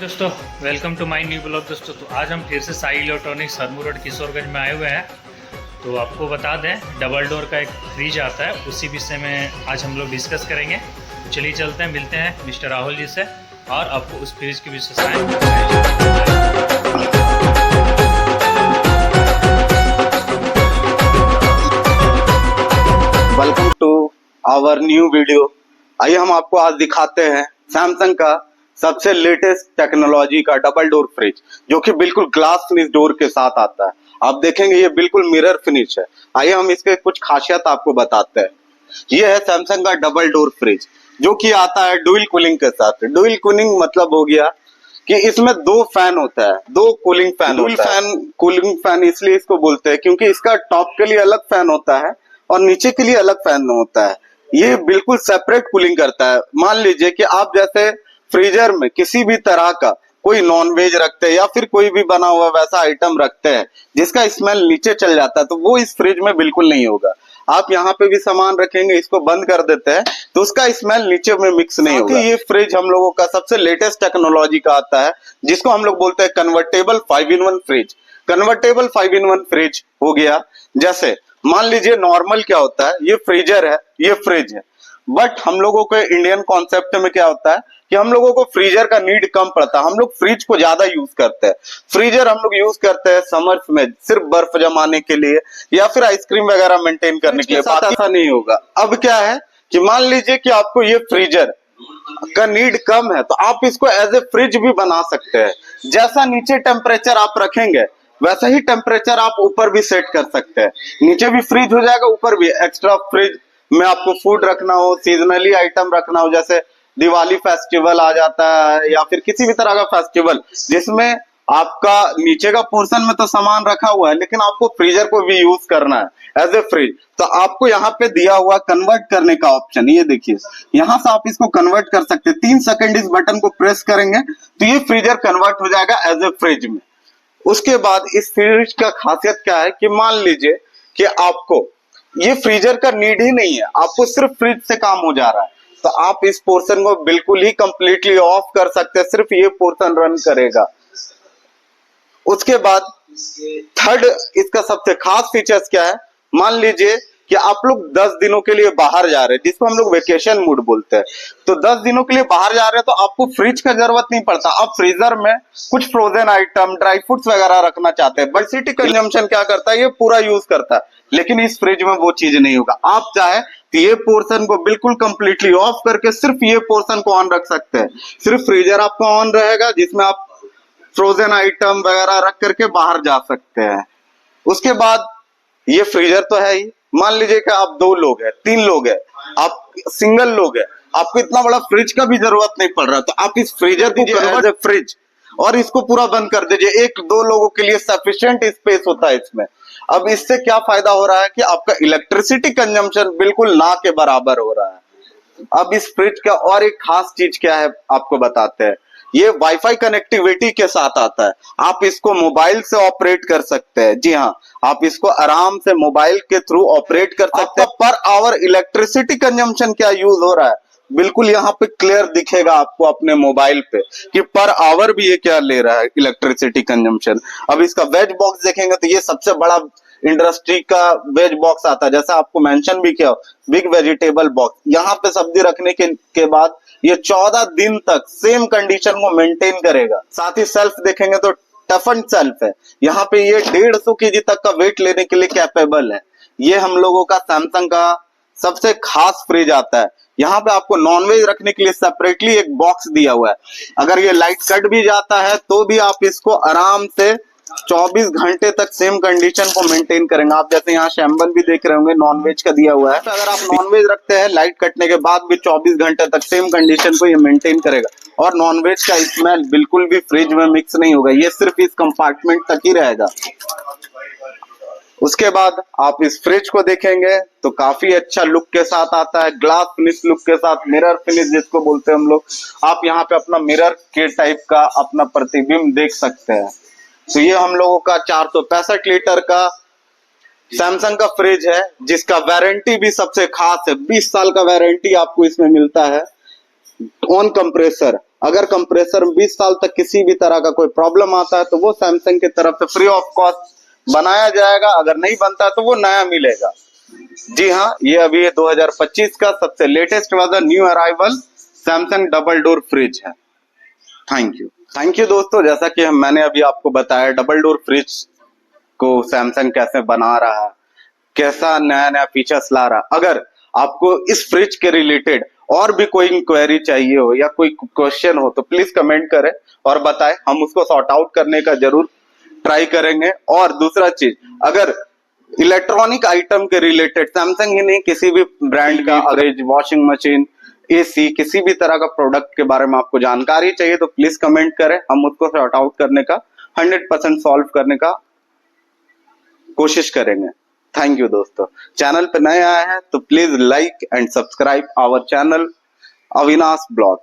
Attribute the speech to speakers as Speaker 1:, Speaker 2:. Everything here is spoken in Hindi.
Speaker 1: दोस्तों, welcome to my new blog. दोस्तों, तो आज हम फिर से साई इलेक्ट्रॉनिक्स हरमू रोड किशोरगंज में आए हुए हैं। तो आपको बता दें, डबल डोर का एक फ्रिज आता है, उसी विषय में आज हम लोग डिस्कस करेंगे। चलिए चलते हैं, मिलते हैं मिस्टर राहुल जी से और आपको उस फ्रिज की विशेषताएं।
Speaker 2: Welcome to our new video. आइए हम आपको आज दिखाते हैं सैमसंग का सबसे लेटेस्ट टेक्नोलॉजी का डबल डोर फ्रिज, जो कि बिल्कुल ग्लास फिनिश डोर के साथ आता है। आप देखेंगे ये बिल्कुल मिरर फिनिश है। आइए हम इसके कुछ खासियत आपको बताते हैं। ये है सैमसंग का डबल डोर फ्रिज, जो कि आता है डुअल कूलिंग के साथ। डुअल कूलिंग मतलब हो गया कि इसमें दो फैन होता है, दो cooling fan. Dual fan cooling fan इसलिए इसको बोलते हैं क्योंकि इसका टॉप के लिए अलग फैन होता है और नीचे के लिए अलग फैन होता है। ये बिल्कुल सेपरेट कूलिंग करता है। मान लीजिए कि आप जैसे फ्रीजर में किसी भी तरह का कोई नॉनवेज रखते हैं या फिर कोई भी बना हुआ वैसा आइटम रखते हैं जिसका स्मेल नीचे चल जाता है, तो वो इस फ्रिज में बिल्कुल नहीं होगा। आप यहाँ पे भी सामान रखेंगे, इसको बंद कर देते हैं तो उसका स्मेल नीचे में मिक्स नहीं होगा। ये फ्रिज हम लोगों का सबसे लेटेस्ट टेक्नोलॉजी का आता है, जिसको हम लोग बोलते हैं convertible 5-in-1 fridge. Convertible 5-in-1 fridge हो गया, जैसे मान लीजिए नॉर्मल क्या होता है, ये फ्रीजर है, ये फ्रिज है, बट हम लोगों के इंडियन कॉन्सेप्ट में क्या होता है कि हम लोगों को फ्रीजर का नीड कम पड़ता है। हम लोग फ्रिज को ज्यादा यूज करते हैं। फ्रीजर हम लोग यूज करते हैं समर्स में सिर्फ बर्फ जमाने के लिए या फिर आइसक्रीम वगैरह मेंटेन करने के लिए। बात ऐसा नहीं होगा। अब क्या है कि मान लीजिए कि आपको ये फ्रीजर का नीड कम है, तो आप इसको एज ए फ्रिज भी बना सकते हैं। जैसा नीचे टेम्परेचर आप रखेंगे वैसा ही टेम्परेचर आप ऊपर भी सेट कर सकते हैं। नीचे भी फ्रिज हो जाएगा, ऊपर भी। एक्स्ट्रा फ्रिज में आपको फूड रखना हो, सीजनली आइटम रखना हो, जैसे दिवाली फेस्टिवल आ जाता है या फिर किसी भी तरह का फेस्टिवल जिसमें आपका नीचे का पोर्शन में तो सामान रखा हुआ है लेकिन आपको फ्रीजर को भी यूज करना है एज ए फ्रिज, तो आपको यहाँ पे दिया हुआ कन्वर्ट करने का ऑप्शन। ये देखिए, यहाँ से आप इसको कन्वर्ट कर सकते हैं। 3 सेकंड इस बटन को प्रेस करेंगे तो ये फ्रीजर कन्वर्ट हो जाएगा एज ए फ्रिज में। उसके बाद इस फ्रिज का खासियत क्या है कि मान लीजिए कि आपको ये फ्रीजर का नीड ही नहीं है, आपको सिर्फ फ्रिज से काम हो जा रहा है, तो आप इस पोर्शन को बिल्कुल ही कंप्लीटली ऑफ कर सकते हैं। सिर्फ ये पोर्शन रन करेगा। उसके बाद थर्ड इसका सबसे खास फीचर्स क्या है, मान लीजिए कि आप लोग 10 दिनों के लिए बाहर जा रहे हैं, जिसको हम लोग वेकेशन मूड बोलते हैं। तो 10 दिनों के लिए बाहर जा रहे हैं तो आपको फ्रिज का जरूरत नहीं पड़ता। आप फ्रीजर में कुछ फ्रोजन आइटम, ड्राई फ्रूट्स वगैरह रखना चाहते हैं, बट सिटी कंजम्पशन क्या करता है, ये पूरा यूज करता है। लेकिन इस फ्रिज में वो चीज नहीं होगा। आप चाहे तो ये पोर्शन को बिल्कुल कंप्लीटली ऑफ करके सिर्फ ये पोर्शन को ऑन रख सकते हैं। सिर्फ फ्रीजर आपको ऑन रहेगा, जिसमें आप फ्रोजन आइटम वगैरह रख करके बाहर जा सकते हैं। उसके बाद ये फ्रीजर तो है ही। मान लीजिए कि आप 2 लोग हैं, 3 लोग हैं, आप सिंगल लोग हैं, आपको इतना बड़ा फ्रिज का भी जरूरत नहीं पड़ रहा, तो आप इस फ्रीजर को कन्वर्ट एज फ्रिज और इसको पूरा बंद कर दीजिए। 1-2 लोगों के लिए सफिशिएंट स्पेस होता है इसमें। अब इससे क्या फायदा हो रहा है कि आपका इलेक्ट्रिसिटी कंजम्पशन बिल्कुल ना के बराबर हो रहा है। अब इस फ्रिज का और एक खास चीज क्या है आपको बताते हैं। ये वाईफाई कनेक्टिविटी के साथ आता है। आप इसको मोबाइल से ऑपरेट कर सकते हैं। जी हाँ, आप इसको आराम से मोबाइल के थ्रू ऑपरेट कर सकते हैं। पर आवर इलेक्ट्रिसिटी कंजम्पशन क्या यूज हो रहा है बिल्कुल यहाँ पे क्लियर दिखेगा आपको अपने मोबाइल पे कि पर आवर भी ये क्या ले रहा है इलेक्ट्रिसिटी कंजम्पशन। अब इसका वेज बॉक्स देखेंगे तो ये सबसे बड़ा इंडस्ट्री का वेज बॉक्स आता है, जैसा आपको मेंशन भी किया, बिग वेजिटेबल बॉक्स। यहाँ पे सब्जी रखने के बाद ये 14 दिन तक सेम कंडीशन को मेंटेन करेगा। साथ ही सेल्फ देखेंगे तो टफन सेल्फ है। यहाँ पे ये 150 केजी तक का वेट लेने के लिए कैपेबल है। ये हम लोगों का सैमसंग का सबसे खास फ्रिज आता है। यहाँ पे आपको नॉनवेज रखने के लिए सेपरेटली एक बॉक्स दिया हुआ है। अगर ये लाइट कट भी जाता है तो भी आप इसको आराम से 24 घंटे तक सेम कंडीशन को मेंटेन करेंगे। आप जैसे यहाँ शैम्बल भी देख रहे होंगे, नॉनवेज का दिया हुआ है। तो अगर आप नॉनवेज रखते हैं, लाइट कटने के बाद भी 24 घंटे तक सेम कंडीशन को ये मेंटेन करेगा और नॉनवेज का स्मेल बिल्कुल भी फ्रिज में मिक्स नहीं होगा। ये सिर्फ इस कंपार्टमेंट तक ही रहेगा। उसके बाद आप इस फ्रिज को देखेंगे तो काफी अच्छा लुक के साथ आता है, ग्लास फिनिश लुक के साथ, मिरर फिनिश जिसको बोलते हैं हम लोग। आप यहाँ पे अपना मिरर के टाइप का अपना प्रतिबिंब देख सकते हैं। तो ये हम लोगों का 465 लीटर का सैमसंग का फ्रिज है, जिसका वारंटी भी सबसे खास है। 20 साल का वारंटी आपको इसमें मिलता है ऑन कंप्रेसर। अगर कंप्रेसर में 20 साल तक किसी भी तरह का कोई प्रॉब्लम आता है तो वो सैमसंग की तरफ से फ्री ऑफ कॉस्ट बनाया जाएगा, अगर नहीं बनता है तो वो नया मिलेगा। जी हाँ, ये अभी 2025 का सबसे latest version new arrival Samsung double door fridge है। थैंक यू दोस्तों, जैसा कि मैंने अभी आपको बताया डबल डोर फ्रिज को सैमसंग कैसे बना रहा है, कैसा नया नया फीचर्स ला रहा है। अगर आपको इस फ्रिज के रिलेटेड और भी कोई इंक्वायरी चाहिए हो या कोई क्वेश्चन हो तो प्लीज कमेंट करें और बताएं, हम उसको सॉर्ट आउट करने का जरूर ट्राई करेंगे। और दूसरा चीज, अगर इलेक्ट्रॉनिक आइटम के रिलेटेड सैमसंग ही नहीं किसी भी ब्रांड का फ्रिज, वॉशिंग मशीन, एसी, किसी भी तरह का प्रोडक्ट के बारे में आपको जानकारी चाहिए तो प्लीज कमेंट करें, हम उसको सॉर्ट आउट करने का 100% सॉल्व करने का कोशिश करेंगे। थैंक यू दोस्तों, चैनल पे नए आए हैं तो please like and subscribe our channel Avinash blog.